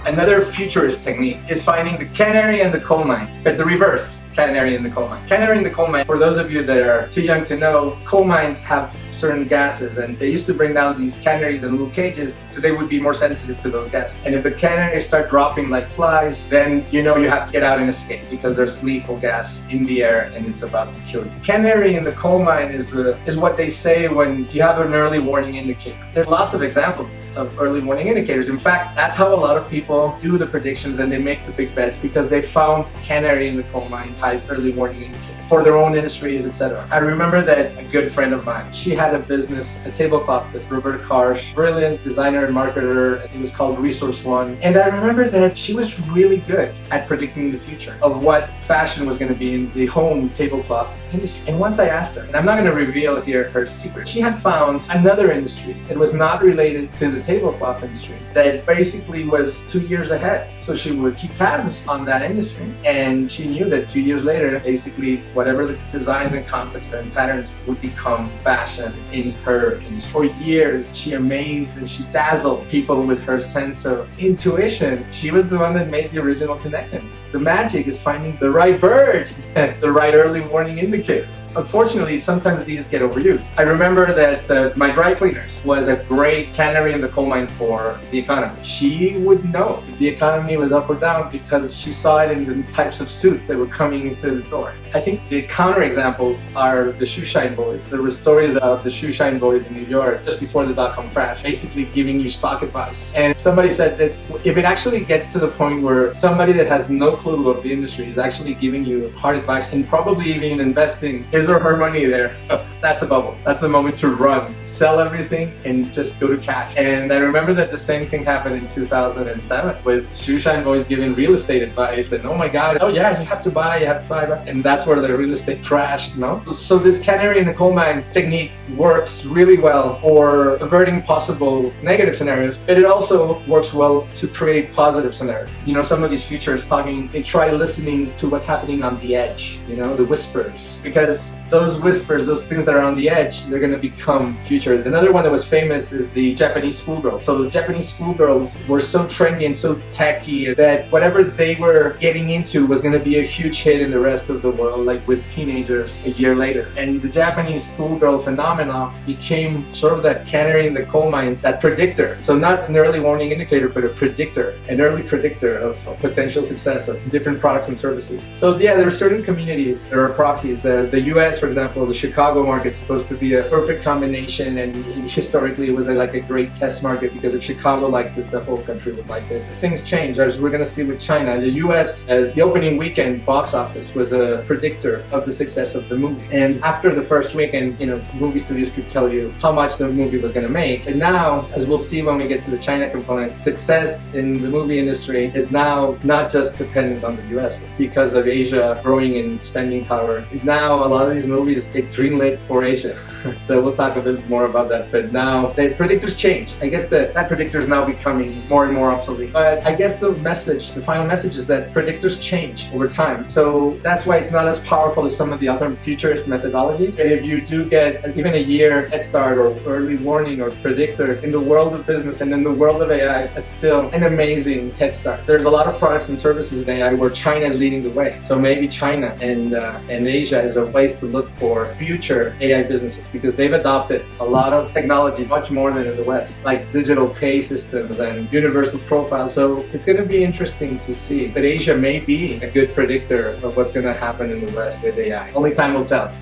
Another futurist technique is finding the canary in the coal mine, but the reverse. Canary in the coal mine. Canary in the coal mine, for those of you that are too young to know, coal mines have certain gases, and they used to bring down these canaries in little cages because they would be more sensitive to those gases. And if the canaries start dropping like flies, then you know you have to get out and escape because there's lethal gas in the air and it's about to kill you. Canary in the coal mine is what they say when you have an early warning indicator. There's lots of examples of early warning indicators. In fact, that's how a lot of people do the predictions and they make the big bets, because they found canary in the coal mine type early warning indicator for their own industries, etc. I remember that a good friend of mine, she had a business, a tablecloth business, Robert Karsh, brilliant designer and marketer. It was called Resource One. And I remember that she was really good at predicting the future of what fashion was going to be in the home tablecloth industry. And once I asked her, and I'm not going to reveal here her secret, she had found another industry that was not related to the tablecloth industry that basically was 2 years ahead. So she would keep tabs on that industry, and she knew that 2 years later, basically whatever the designs and concepts and patterns would become fashion in her industry. For years, she amazed and she dazzled people with her sense of intuition. She was the one that made the original connection. The magic is finding the right bird and the right early warning indicator. Unfortunately, sometimes these get overused. I remember that my dry cleaners was a great canary in the coal mine for the economy. She would know if the economy was up or down because she saw it in the types of suits that were coming through the door. I think the counterexamples are the shoe shine boys. There were stories about the shoe shine boys in New York just before the dot-com crash, basically giving you stock advice. And somebody said that if it actually gets to the point where somebody that has no clue of the industry is actually giving you hard advice and probably even investing his or her money there, that's a bubble. That's the moment to run, sell everything, and just go to cash. And I remember that the same thing happened in 2007 with shoe shine boys giving real estate advice, and oh my God, oh yeah, you have to buy, and that's where the real estate crashed, no? So this canary in the coal mine technique works really well for averting possible negative scenarios, but it also works well to create positive scenarios. You know, some of these futurists talking, they try listening to what's happening on the edge, you know, the whispers, because those whispers, those things that are on the edge, they're going to become future. Another one that was famous is the Japanese schoolgirls. So the Japanese schoolgirls were so trendy and so techy that whatever they were getting into was going to be a huge hit in the rest of the world, like with teenagers a year later. And the Japanese schoolgirl phenomenon became sort of that canary in the coal mine, that predictor. So not an early warning indicator, but a predictor, an early predictor of potential success of different products and services. So yeah, there are certain communities, there are proxies. The US, for example, the Chicago market's supposed to be a perfect combination, and historically it was like a great test market, because if Chicago liked it, the whole country would like it. Things change, as we're going to see with China. The US, the opening weekend box office was a predictor of the success of the movie. And after the first weekend, you know, movie studios could tell you how much the movie was going to make. And now, as we'll see when we get to the China component, success in the movie industry is now not just dependent on the US. Because of Asia growing in spending power, now a lot of these movies get greenlit for Asia. So we'll talk a bit more about that. But now the predictors change. I guess that predictor is now becoming more and more obsolete. But I guess the final message is that predictors change over time. So that's why it's not as powerful as some of the other futurist methodologies. And if you do get even a year head start or early warning or predictor in the world of business and in the world of AI, that's still an amazing head start. There's a lot of products and services in AI where China is leading the way. So maybe China and Asia is a place to look for future AI businesses, because they've adopted a lot of technologies much more than in the West, like digital pay systems and universal profiles. So it's going to be interesting to see that Asia may be a good predictor of what's going to happen in the West with AI. Only time will tell.